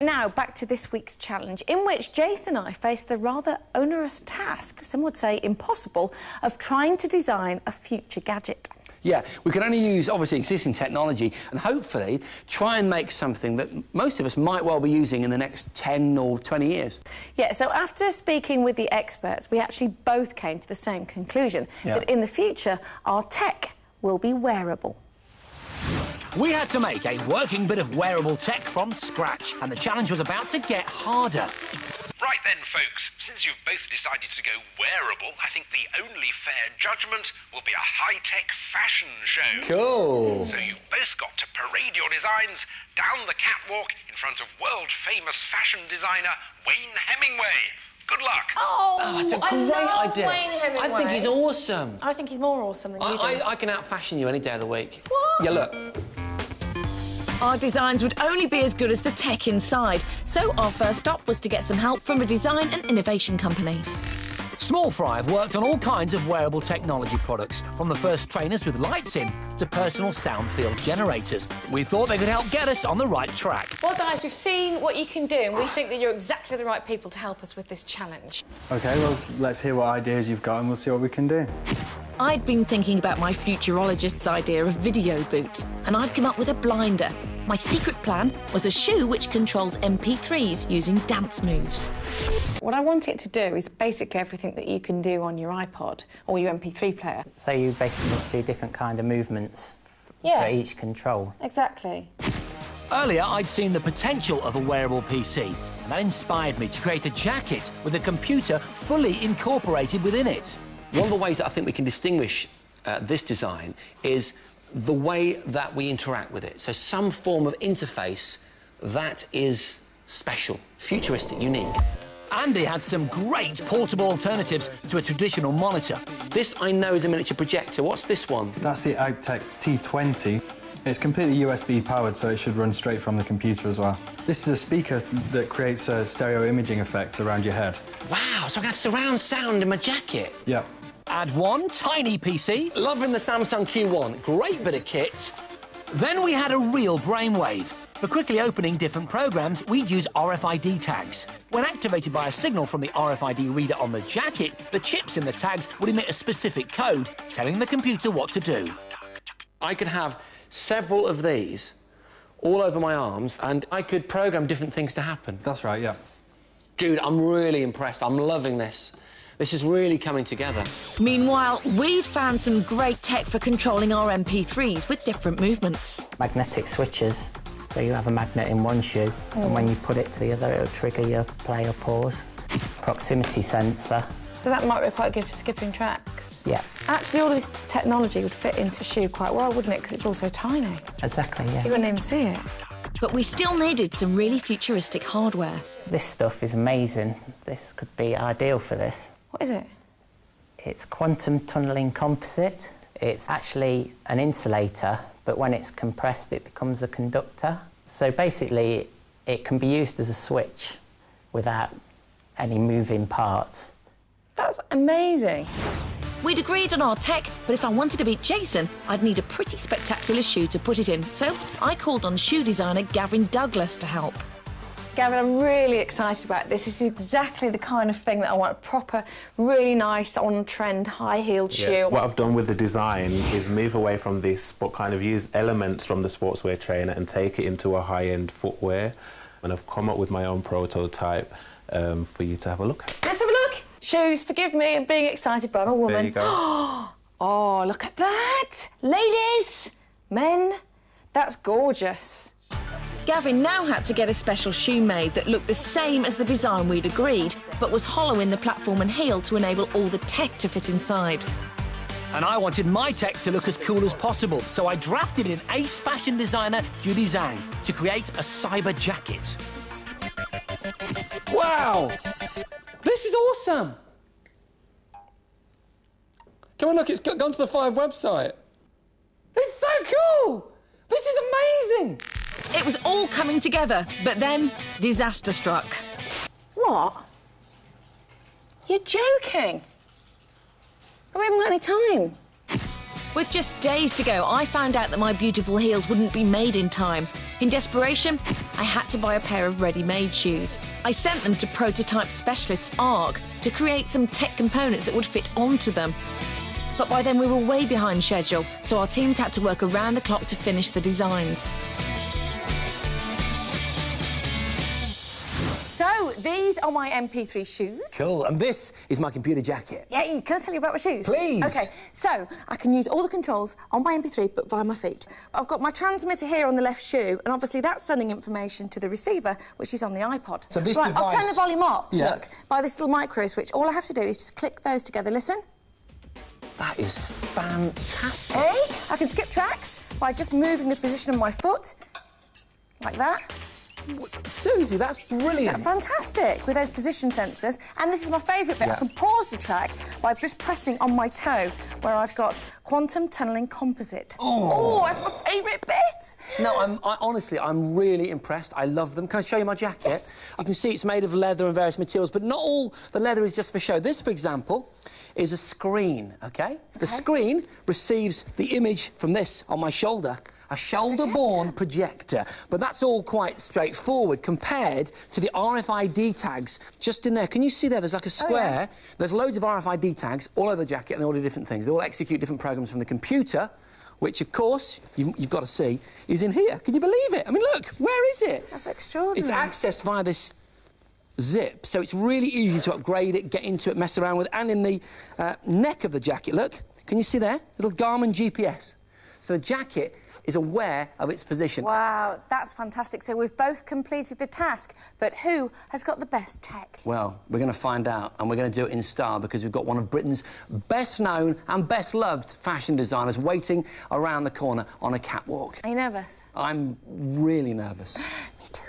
Now, back to this week's challenge, in which Jason and I faced the rather onerous task, some would say impossible, of trying to design a future gadget. Yeah, we can only use, obviously, existing technology and hopefully try and make something that most of us might well be using in the next 10 or 20 years. Yeah, so after speaking with the experts, we actually both came to the same conclusion, that in the future, our tech will be wearable. We had to make a working bit of wearable tech from scratch, and the challenge was about to get harder. Right then, folks, since you've both decided to go wearable, I think the only fair judgment will be a high-tech fashion show. Cool. So you've both got to parade your designs down the catwalk in front of world-famous fashion designer Wayne Hemingway. Good luck. Oh, That's a great idea. Wayne Hemingway. I think he's awesome. I think he's more awesome than you do. I can out-fashion you any day of the week. What? Yeah, look. Our designs would only be as good as the tech inside, so our first stop was to get some help from a design and innovation company. Small Fry have worked on all kinds of wearable technology products, from the first trainers with lights in to personal sound field generators. We thought they could help get us on the right track. Well, guys, we've seen what you can do, and we think that you're exactly the right people to help us with this challenge. OK, well, let's hear what ideas you've got and we'll see what we can do. I'd been thinking about my futurologist's idea of video boots, and I'd come up with a blinder. My secret plan was a shoe which controls MP3s using dance moves. What I want it to do is basically everything that you can do on your iPod or your MP3 player. So you basically need to do different kind of movements for each control. Exactly. Earlier, I'd seen the potential of a wearable PC, and that inspired me to create a jacket with a computer fully incorporated within it. One of the ways that I think we can distinguish this design is the way that we interact with it. So some form of interface that is special, futuristic, unique. Andy had some great portable alternatives to a traditional monitor. This, I know, is a miniature projector. What's this one? That's the Outtech T20. It's completely USB powered, so it should run straight from the computer as well. This is a speaker that creates a stereo imaging effect around your head. Wow, so I can have surround sound in my jacket. Yep. Add one tiny PC. Loving the Samsung Q1. Great bit of kit. Then we had a real brainwave. For quickly opening different programs, we'd use RFID tags. When activated by a signal from the RFID reader on the jacket, the chips in the tags would emit a specific code, telling the computer what to do. I could have several of these all over my arms, and I could program different things to happen. That's right, yeah. Dude, I'm really impressed. I'm loving this. This is really coming together. Meanwhile, we'd found some great tech for controlling our MP3s with different movements. Magnetic switches. So you have a magnet in one shoe, and when you put it to the other, it'll trigger your play or pause. Proximity sensor. So that might be quite good for skipping tracks. Yeah. Actually, all this technology would fit into shoe quite well, wouldn't it? Because it's all so tiny. Exactly, yeah. You wouldn't even see it. But we still needed some really futuristic hardware. This stuff is amazing. This could be ideal for this. What is it? It's quantum tunneling composite. It's actually an insulator, but when it's compressed, it becomes a conductor. So basically, it can be used as a switch without any moving parts. That's amazing. We'd agreed on our tech, but if I wanted to beat Jason, I'd need a pretty spectacular shoe to put it in. So I called on shoe designer Gavin Douglas to help. Gavin, I'm really excited about this. This is exactly the kind of thing that I want, a proper, really nice, on-trend, high-heeled shoe. What I've done with the design is move away from this, but kind of use elements from the sportswear trainer and take it into a high-end footwear. And I've come up with my own prototype for you to have a look at. Let's have a look. Shoes, forgive me, I'm being excited, but I'm a woman. There you go. Oh, look at that. Ladies, men, that's gorgeous. Gavin now had to get a special shoe made that looked the same as the design we'd agreed, but was hollow in the platform and heel to enable all the tech to fit inside. And I wanted my tech to look as cool as possible, so I drafted in ace fashion designer Judy Zhang to create a cyber jacket. Wow! This is awesome! Come on, look, it's gone to the 5 website. It's so cool! This is amazing! It was all coming together, but then disaster struck. What? You're joking? We haven't got any time. With just days to go, I found out that my beautiful heels wouldn't be made in time. In desperation, I had to buy a pair of ready-made shoes. I sent them to prototype specialists ARG to create some tech components that would fit onto them. But by then we were way behind schedule, so our teams had to work around the clock to finish the designs. So, these are my MP3 shoes. Cool. And this is my computer jacket. Yay, can I tell you about my shoes? Please. OK, so I can use all the controls on my MP3 but via my feet. I've got my transmitter here on the left shoe, and obviously that's sending information to the receiver, which is on the iPod. So this right, I'll turn device- the volume up, Yeah. look, by this little micro switch. All I have to do is just click those together. Listen. That is fantastic. Hey, I can skip tracks by just moving the position of my foot, like that. Susie, that's brilliant. Fantastic, with those position sensors. And this is my favourite bit. Yeah. I can pause the track by just pressing on my toe, where I've got quantum tunnelling composite. Oh, that's my favourite bit. No, honestly, I'm really impressed. I love them. Can I show you my jacket? Yes. You can see it's made of leather and various materials, but not all the leather is just for show. This, for example, is a screen, OK? The screen receives the image from this on my shoulder, a shoulder-borne projector. But that's all quite straightforward compared to the RFID tags just in there. Can you see there? There's like a square. Oh, yeah. There's loads of RFID tags all over the jacket, and they all do different things. They all execute different programs from the computer, which, of course, you've got to see, is in here. Can you believe it? I mean, look, where is it? That's extraordinary. It's accessed via this zip, so it's really easy to upgrade it, get into it, mess around with it. And in the neck of the jacket, look, can you see there? Little Garmin GPS. So the jacket is aware of its position. Wow, that's fantastic. So we've both completed the task, but who has got the best tech? Well, we're going to find out, and we're going to do it in style because we've got one of Britain's best-known and best-loved fashion designers waiting around the corner on a catwalk. Are you nervous? I'm really nervous. Me too.